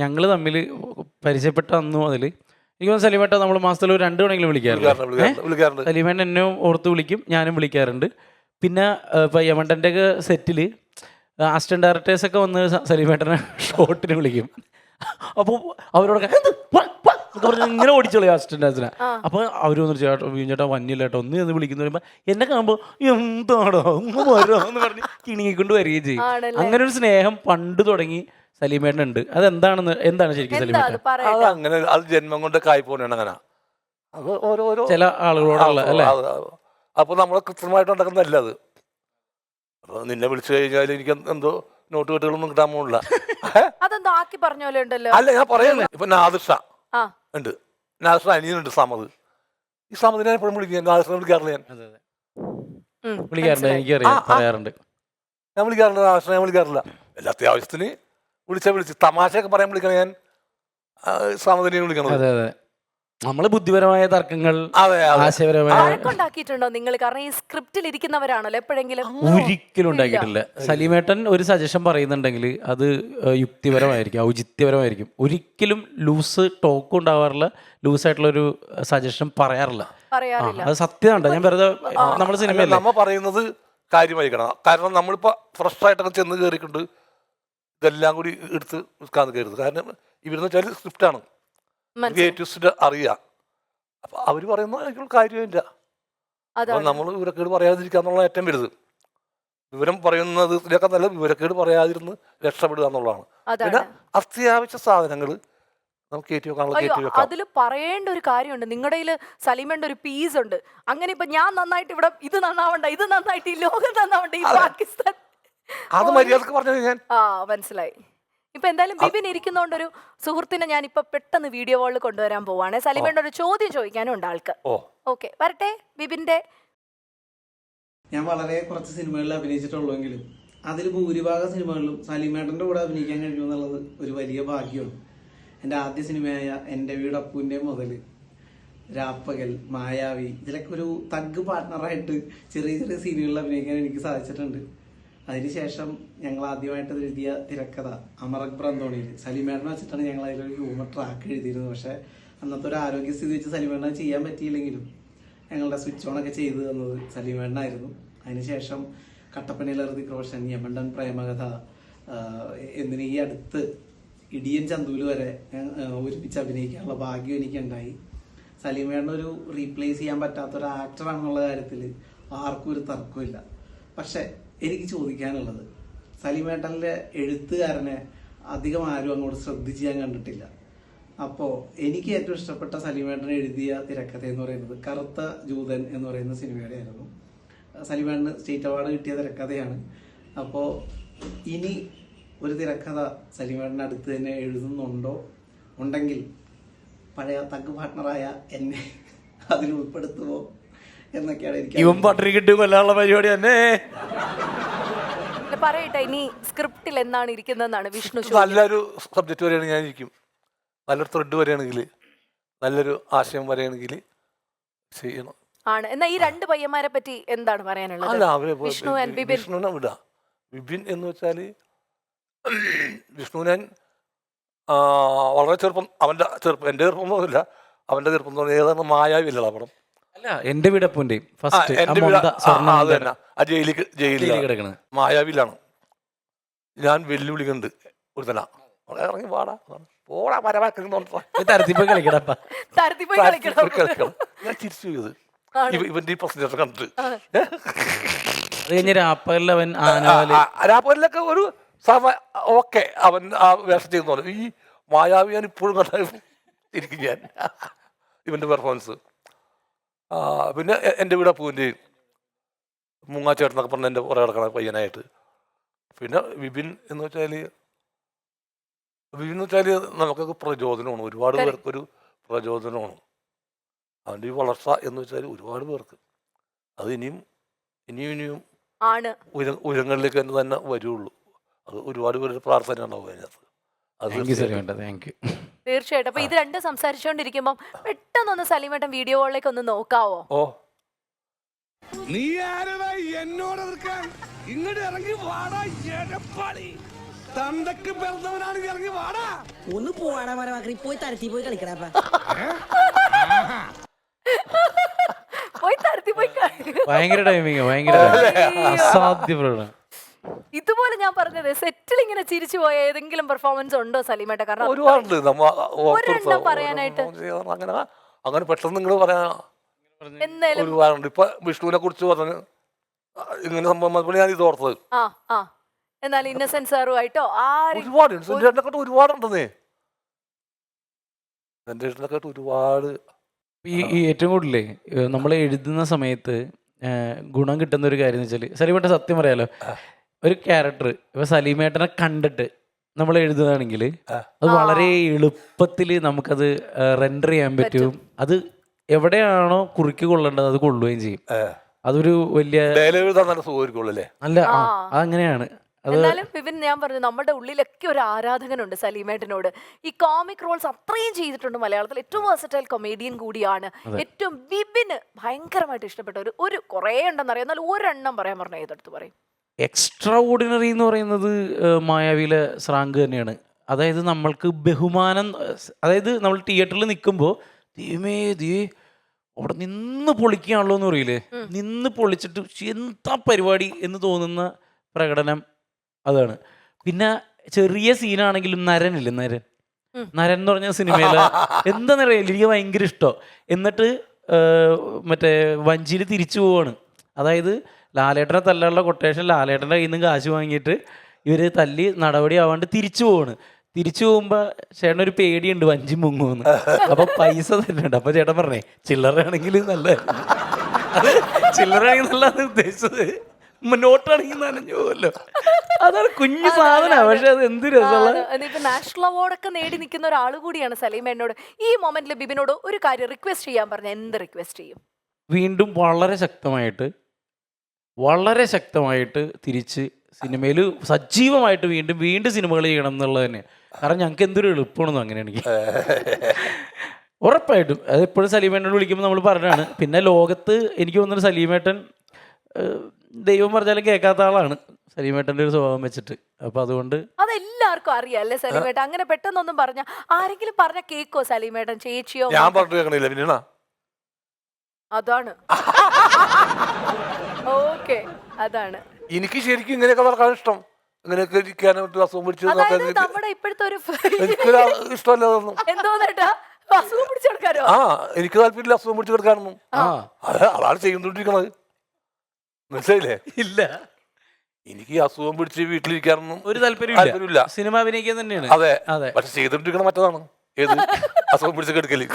ഞങ്ങൾ തമ്മിൽ പരിചയപ്പെട്ട അന്ന് മുതൽ എനിക്ക് തോന്നുന്നു സലീമേട്ട നമ്മൾ മാസത്തിൽ ഒരു 2 തവണയെങ്കിലും വിളിക്കാറുണ്ട്. സലീമേട്ടൻ എന്നെ ഓർത്ത് വിളിക്കും, ഞാനും വിളിക്കാറുണ്ട്. പിന്നെ ഇപ്പോൾ യമണ്ടൻ്റെ ഒക്കെ സെറ്റിൽ അസിസ്റ്റന്റ് ഡയറക്ടേഴ്സൊക്കെ വന്ന് സലീമേട്ടനെ ഷോട്ടിന് വിളിക്കും. അപ്പോൾ അവരോടൊക്കെ പറഞ്ഞ് ഇങ്ങനെ ഓടിച്ചു കളയും അസിസ്റ്റന്റ് ഡയറക്ടറിനെ. അപ്പോൾ അവർ വന്നിട്ട് ചേട്ടാ വന്നില്ല കേട്ടോ ഒന്ന് വിളിക്കുന്നു പറയുമ്പോൾ എന്നെ കാണുമ്പോൾ എന്താണോ ഒന്ന് വരോ എന്ന് പറഞ്ഞ് കിണിങ്ങിക്കൊണ്ട് വരികയും ചെയ്യും. അങ്ങനെ ഒരു സ്നേഹം പണ്ട് തുടങ്ങി സലീമേട്ടനുണ്ട്. എന്താണ് ശരിക്കും സലീമേട്ടൻ? അത് അങ്ങനെ അത് ജന്മം കൊണ്ട് കായ് പോകണ അങ്ങനെ അത് ഓരോ ചില ആളുകളോടുള്ള അല്ലേ. അപ്പോൾ നമ്മൾ കൃത്യമായിട്ട് ഉണ്ടാക്കുന്നതല്ല അത്. അപ്പോൾ നിന്നെ വിളിച്ചു കഴിഞ്ഞാൽ എനിക്ക് എന്തോ നോട്ട് കെട്ടുകളൊന്നും കിട്ടാൻ പോകില്ല. അല്ല ഞാൻ പറയുന്നത് ഇപ്പൊ നാദിർഷ ഉണ്ട്, നാദിർഷ അനിയനുണ്ട് സമത്. ഈ സമതിനെ എപ്പോഴും വിളിക്കും, നാദിർഷനെ വിളിക്കാറില്ല ഞാൻ. വിളിക്കാറുണ്ട്, എനിക്കറിയാം, പറയാറുണ്ട്. ഞാൻ വിളിക്കാറില്ല, നാദിർഷനെ ഞാൻ വിളിക്കാറില്ല. എല്ലാ അത്യാവശ്യത്തിന് വിളിച്ച് തമാശയൊക്കെ പറയാൻ വിളിക്കണം ഞാൻ സമതിനെ വിളിക്കണം. അതെ അതെ, നമ്മള് ബുദ്ധിപരമായ തർക്കങ്ങൾ ഉണ്ടാക്കിയിട്ടുണ്ടോ നിങ്ങൾ? കാരണം ഈ സ്ക്രിപ്റ്റിൽ ഇരിക്കുന്നവരാണല്ലോ എപ്പോഴെങ്കിലും? ഒരിക്കലും ഉണ്ടാക്കിയിട്ടില്ല. സലീമേട്ടൻ ഒരു സജഷൻ പറയുന്നുണ്ടെങ്കിൽ അത് യുക്തിപരമായിരിക്കും, ഔചിത്യപരമായിരിക്കും. ഒരിക്കലും ലൂസ് ടോക്ക് ഉണ്ടാവാറില്ല, ലൂസായിട്ടുള്ള ഒരു സജഷൻ പറയാറില്ല. അത് സത്യമാണ്. ഞാൻ വെറുതെ നമ്മുടെ സിനിമയിൽ നമ്മ പറയുന്നത് കാര്യമായിരിക്കണം. കാരണം നമ്മളിപ്പോ ഫ്രഷ് ആയിട്ടൊക്കെ ചെന്ന് കയറിക്കൊണ്ട് ഇതെല്ലാം കൂടി എടുത്ത് നിൽക്കാൻ കയറുന്നത്. കാരണം ഇവരെന്ന് വെച്ചാൽ സ്ക്രിപ്റ്റാണ്, അറിയാം. അപ്പൊ അവര് പറയുന്ന കാര്യമില്ല. അപ്പൊ നമ്മൾ വിവരക്കേട് പറയാതിരിക്കാന്നുള്ള ഏറ്റവും വലുത്. വിവരം പറയുന്നത് ഇതിനൊക്കെ നല്ല വിവരക്കേട് പറയാതിരുന്ന് രക്ഷപ്പെടുക എന്നുള്ളതാണ്. പിന്നെ അത്യാവശ്യ സാധനങ്ങൾ നമുക്ക് കയറ്റി വെക്കാനുള്ള അതിൽ പറയേണ്ട ഒരു കാര്യമുണ്ട്. നിങ്ങളുടെ സലീമേണ്ട ഒരു പീസ് ഉണ്ട്. അങ്ങനെ ഇപ്പൊ ഞാൻ നന്നായിട്ട് ഇവിടെ ഇത് നന്നാവണ്ട, ഇത് നന്നായിട്ട് ഈ ലോകം നന്നാവണ്ട, ഈ പാകിസ്ഥാൻ അത് മര്യാദക്ക് പറഞ്ഞു ഞാൻ. മനസ്സിലായി. ഇപ്പൊ എന്തായാലും ബിബിൻ ഇരിക്കുന്നോണ്ട് ഒരു സുഹൃത്തിനെ ഞാൻ ഇപ്പൊ പെട്ടെന്ന് വീഡിയോ കോളിൽ കൊണ്ടുവരാൻ പോവാണ്. സലീമേണ്ട ഒരു ചോദ്യം ചോദിക്കാനും ഉണ്ട് ആൾക്ക്. ഓക്കെ, വരട്ടെ ബിബിന്റെ. ഞാൻ വളരെ കുറച്ച് സിനിമകളിൽ അഭിനയിച്ചിട്ടുള്ളൂവെങ്കിലും അതിൽ ഭൂരിഭാഗം സിനിമകളിലും സലീമേട്ടൻ്റെ കൂടെ അഭിനയിക്കാൻ കഴിയും എന്നുള്ളത് ഒരു വലിയ ഭാഗ്യമാണ്. എൻ്റെ ആദ്യ സിനിമയായ എൻ്റെ വീട് അപ്പൂൻ്റെ മുതൽ രാപ്പകൽ, മായാവി, ഇതിലൊക്കെ ഒരു തഗ് പാർട്ട്ണറായിട്ട് ചെറിയ ചെറിയ സീനുകളിൽ അഭിനയിക്കാൻ എനിക്ക് സാധിച്ചിട്ടുണ്ട്. അതിനുശേഷം ഞങ്ങൾ ആദ്യമായിട്ട് എഴുതിയ തിരക്കഥ അമർ അക്ബർ അന്തോണിയിൽ സലീമേട്ടനെ വെച്ചിട്ടാണ് ഞങ്ങൾ അതിലൊരു ഹ്യൂമർ ട്രാക്ക് എഴുതിയിരുന്നത്. പക്ഷേ അന്നത്തെ ഒരു ആരോഗ്യസ്ഥിതി വെച്ച് സലീമേട്ടനെ ചെയ്യാൻ പറ്റിയില്ലെങ്കിലും ഞങ്ങളുടെ സ്വിച്ച് ഓണൊക്കെ ചെയ്തു തന്നത് സലീമേട്ടനായിരുന്നു. അതിനുശേഷം കട്ടപ്പനയിൽ ഋതിക് റോഷൻ, യമണ്ടൻ പ്രേമകഥ, എന്തിന് ഈ അടുത്ത് ഇടിയൻ ചന്തൂല് വരെ ഒരുമിച്ച് അഭിനയിക്കാനുള്ള ഭാഗ്യം എനിക്കുണ്ടായി. സലീമേട്ടനൊരു റീപ്ലേസ് ചെയ്യാൻ പറ്റാത്തൊരു ആക്ടറാണെന്നുള്ള കാര്യത്തിൽ ആർക്കും ഒരു തർക്കമില്ല. പക്ഷെ എനിക്ക് ചോദിക്കാനുള്ളത്, സലീമേട്ടൻ്റെ എഴുത്തുകാരനെ അധികം ആരും അങ്ങോട്ട് ശ്രദ്ധിച്ച് ഞാൻ കണ്ടിട്ടില്ല. അപ്പോൾ എനിക്ക് ഏറ്റവും ഇഷ്ടപ്പെട്ട സലീമേട്ടൻ എഴുതിയ തിരക്കഥ എന്ന് പറയുന്നത് കറുത്ത ജൂതൻ എന്ന് പറയുന്ന സിനിമയുടെ ആയിരുന്നു. സലീമേട്ടന് സ്റ്റേറ്റ് അവാർഡ് കിട്ടിയ തിരക്കഥയാണ്. അപ്പോൾ ഇനി ഒരു തിരക്കഥ സലീമേട്ടൻ്റെ അടുത്ത് തന്നെ എഴുതുന്നുണ്ടോ? ഉണ്ടെങ്കിൽ പഴയ തഗ് പാർട്ട്ണറായ എന്നെ അതിൽ ഉൾപ്പെടുത്തുമോ എന്നൊക്കെയാണ് എനിക്ക് കൊല്ലാനുള്ള പരിപാടി തന്നെ. പറയട്ടെ, ഇനി സ്ക്രിപ്റ്റിൽ എന്താണ് ഇരിക്കുന്നതെന്നാണ് വിഷ്ണു. നല്ലൊരു സബ്ജക്റ്റ് വരെയാണ് ഞാൻ ഇരിക്കും, നല്ലൊരു ത്രെഡ് വരെയാണെങ്കിൽ, നല്ലൊരു ആശയം വരെയാണെങ്കിൽ ചെയ്യണം ആണ്. എന്നാൽ ഈ 2 പയ്യന്മാരെ പറ്റി എന്താണ് പറയാനുള്ളത്? വിഷ്ണുവിനെ വിടാ. ബിബിൻ എന്ന് വെച്ചാല് വിഷ്ണു ഞാൻ വളരെ ചെറുപ്പം, അവന്റെ ചെറുപ്പം, എന്റെ ചെറുപ്പമൊന്നുമില്ല, അവന്റെ ചെറുപ്പം തോന്നി. ഏതാണ് മായാവില്ല പടം? എന്റെ വീടപ്പൂന്റെ ജയിലിൽ മായാവിലാണ്. ഞാൻ വെല്ലുവിളിക്കുന്നുണ്ട് ഒരു തല ഇറങ്ങി പാടാ പോടാ പരമാക്ക ഞാൻ തിരിച്ചു പോയത് ഇവന്റെ ഈ പ്രസന്റേഷൻ കണ്ടിട്ട്. രാപ്പകലിലൊക്കെ ഒരു ഓക്കെ അവൻ ആ വേഷം ചെയ്യുന്ന ഈ മായാവി ഞാൻ ഇപ്പോഴും കണ്ടിരിക്കും ഞാൻ ഇവന്റെ പെർഫോമൻസ്. പിന്നെ എൻ്റെ വീട് പൂവിൻ്റെയും മുങ്ങാച്ചേട്ടനൊക്കെ പറഞ്ഞ എൻ്റെ പുറകെ കിടക്കണ പയ്യനായിട്ട്. പിന്നെ വിപിൻ എന്ന് വെച്ചാൽ നമുക്കൊക്കെ പ്രചോദനമാണ്, ഒരുപാട് പേർക്കൊരു പ്രചോദനമാണ്. അവൻ്റെ ഈ വളർച്ച എന്ന് വെച്ചാൽ ഒരുപാട് പേർക്ക് അത് ഇനിയും ഉയരങ്ങളിലേക്ക് തന്നെ വരുള്ളൂ. അത് ഒരുപാട് പേരുടെ പ്രാർത്ഥന ഉണ്ടാവും അതിനകത്ത്. തീർച്ചയായിട്ടും. അപ്പൊ ഇത് 2 സംസാരിച്ചുകൊണ്ടിരിക്കുമ്പോ പെട്ടെന്നൊന്ന് സലീമേട്ടൻ വീഡിയോ കോളിലേക്ക് ഒന്ന് നോക്കാവോ? നീ ആരടാ എന്നോട് ഇങ്ങോട്ട് ഇറങ്ങി വാടാ എടപ്പാളി. ഒന്ന് പോവാടാ മരമാക്കി പോയി തരത്തി പോയി കളിക്കണപ്പ പോയി തരത്തി പോയി ഭയങ്കര ടൈമിങ്, ഭയങ്കര അസാധ്യ പ്രകടനം. ഇതുപോലെ ഞാൻ പറഞ്ഞത് സെറ്റിൽ ഇങ്ങനെ ചിരിച്ചു പോയ ഏതെങ്കിലും പെർഫോമൻസ് ഉണ്ടോ സലീമേട്ട? കാരണം ഒരുപാടുണ്ട്. ഒരെണ്ണം പറയാനായിട്ട് അങ്ങനെ അങ്ങനെ പെട്ടെന്ന് നിങ്ങൾ പറയാ എന്തായാലും ഒരുപാടുണ്ട്. ഇപ്പൊ വിഷ്ണുവിനെ കുറിച്ച് പറഞ്ഞു ഇങ്ങനെ സംഭവം ഞാൻ ഇത് ഓർത്തത്. ആ എന്നാൽ ഇന്നസെന്റ് സാറുമായിട്ടോ ഒരുപാട് സെന്റേറ്റിനെക്കാട്ട് ഒരുപാടുണ്ടെന്നേ. സെന്റേറ്റിനെക്കാട്ട് ഒരുപാട് ഈ ഏറ്റവും കൂടുതലേ നമ്മൾ എഴുതുന്ന സമയത്ത് ഗുണം കിട്ടുന്ന ഒരു കാര്യം എന്ന് വെച്ചാൽ, സലീമേട്ടൻ സത്യം പറയാലോ, ഒരു ക്യാരക്ടർ ഇപ്പൊ സലീമേട്ടനെ കണ്ടിട്ട് നമ്മൾ എഴുതുകയാണെങ്കിൽ അത് വളരെ എളുപ്പത്തിൽ നമുക്കത് റെൻഡർ ചെയ്യാൻ പറ്റും. അത് എവിടെയാണോ കുറിക്ക് കൊള്ളേണ്ടത് അത് കൊള്ളുകയും ചെയ്യും. അതൊരു വലിയ അല്ല, അതങ്ങനെയാണ്. എന്നാലും വിപിൻ, ഞാൻ പറഞ്ഞു നമ്മുടെ ഉള്ളിലൊക്കെ ഒരു ആരാധകനുണ്ട് സലീമേട്ടനോട്. ഈ കോമിക് റോൾസ് അത്രയും ചെയ്തിട്ടുണ്ട് മലയാളത്തിൽ. ഏറ്റവും വേഴ്സറ്റൈൽ കൊമേഡിയൻ കൂടിയാണ്. ഏറ്റവും വിപിന് ഭയങ്കരമായിട്ട് ഇഷ്ടപ്പെട്ട ഒരു കുറേ ഉണ്ടെന്നറിയാം, എന്നാൽ ഒരെണ്ണം പറയാൻ പറഞ്ഞ ഏതെടുത്ത് പറയും? എക്സ്ട്രാ ഓർഡിനറി എന്ന് പറയുന്നത് മായാവിയിലെ സ്രാങ്ക് തന്നെയാണ്. അതായത് നമ്മൾക്ക് ബഹുമാനം, അതായത് നമ്മൾ തിയേറ്ററിൽ നിൽക്കുമ്പോൾ ദൈവമേ അവിടെ നിന്ന് പൊളിക്കുകയാണല്ലോ എന്ന് പറയില്ലേ, നിന്ന് പൊളിച്ചിട്ട് എന്താ പരിപാടി എന്ന് തോന്നുന്ന പ്രകടനം അതാണ്. പിന്നെ ചെറിയ സീനാണെങ്കിലും നരനില്ലേ, നരൻ എന്ന് പറഞ്ഞ സിനിമയില് എന്താണെന്നറിയില്ല, എനിക്ക് ഭയങ്കര ഇഷ്ടം. എന്നിട്ട് മറ്റേ വഞ്ചിയിൽ തിരിച്ചു പോവാണ്. അതായത് ലാലേട്ടനെ തല്ലാനുള്ള കൊട്ടേഷൻ ലാലേട്ടൻ്റെ കയ്യിൽ നിന്ന് കാശ് വാങ്ങിയിട്ട് ഇവർ തല്ലി നടപടി ആവാണ്ട് തിരിച്ചു പോവാണ്. തിരിച്ചു പോകുമ്പോൾ ചേട്ടനൊരു പേടിയുണ്ട് വഞ്ചി മുങ്ങുമെന്ന്. അപ്പൊ പൈസ തന്നെയുണ്ട്. അപ്പൊ ചേട്ടൻ പറഞ്ഞേ ചില്ലറയാണെങ്കിൽ നല്ല, അത് ചില്ലറയാണെങ്കിൽ നല്ല ഉദ്ദേശിച്ചത്, നോട്ടാണെങ്കിൽ നനഞ്ഞു പോവല്ലോ. അതാണ് കുഞ്ഞു സാധന, പക്ഷെ അത് എന്ത് രസമുള്ള. നാഷണൽ അവാർഡൊക്കെ നേടി നിൽക്കുന്ന ഒരാൾ കൂടിയാണ് സലീമേട്ടനോട്. ഈ മൊമെന്റിൽ ബിബിനോട് ഒരു കാര്യം റിക്വസ്റ്റ് ചെയ്യാൻ പറഞ്ഞ എന്ത് റിക്വസ്റ്റ് ചെയ്യും? വീണ്ടും വളരെ ശക്തമായിട്ട് തിരിച്ച് സിനിമയിൽ സജീവമായിട്ട് വീണ്ടും സിനിമകൾ ചെയ്യണം എന്നുള്ളത് തന്നെ. കാരണം ഞങ്ങൾക്ക് എന്തൊരു എളുപ്പമാണെന്നോ അങ്ങനെയാണെങ്കിൽ ഉറപ്പായിട്ടും അത് എപ്പോഴും സലീമേട്ടനോട് വിളിക്കുമ്പോൾ നമ്മൾ പറഞ്ഞാണ്. പിന്നെ ലോകത്ത് എനിക്ക് തോന്നുന്നത് സലീമേട്ടൻ ദൈവം പറഞ്ഞാലും കേൾക്കാത്ത ആളാണ് സലീമേട്ടൻ്റെ ഒരു സ്വഭാവം വെച്ചിട്ട്. അപ്പൊ അതുകൊണ്ട് അതെല്ലാവർക്കും അറിയാം അല്ലേ സലീമേട്ടൻ? അങ്ങനെ പെട്ടെന്നൊന്നും പറഞ്ഞ ആരെങ്കിലും പറഞ്ഞ കേക്കോ സലീമേട്ടൻ? ചേച്ചിയോ? ഞാൻ പറഞ്ഞു കേൾക്കണില്ല പിന്നെ അതാണ് ഓക്കെ, അതാണ് എനിക്ക് ശരിക്കും ഇങ്ങനെയൊക്കെ നടക്കാൻ ഇഷ്ടം. ഇങ്ങനെയൊക്കെ ഇരിക്കാനായിട്ട് അസുഖം പിടിച്ച് നമ്മുടെ ഇപ്പോഴത്തെ ഒരു ഇഷ്ടമല്ല അതൊന്നും. എന്തോന്നേട്ടാ അസുഖം പിടിച്ചു കിടക്കാരോ? ആ എനിക്ക് താല്പര്യമില്ല അസുഖം പിടിച്ച് കിടക്കാനൊന്നും. അതാണ് ചെയ്തോണ്ടിരിക്കണത്, മനസ്സിലായില്ലേ? ഇല്ല, എനിക്ക് അസുഖം പിടിച്ച് വീട്ടിലിരിക്കാനൊന്നും ഒരു താല്പര്യമില്ല. സിനിമ അഭിനയിക്കാൻ തന്നെയാണ്. അതെ, പക്ഷെ ചെയ്തോണ്ടിരിക്കണ മറ്റതാണ്. ഏത് അസുഖം പിടിച്ച് കിടക്കല്.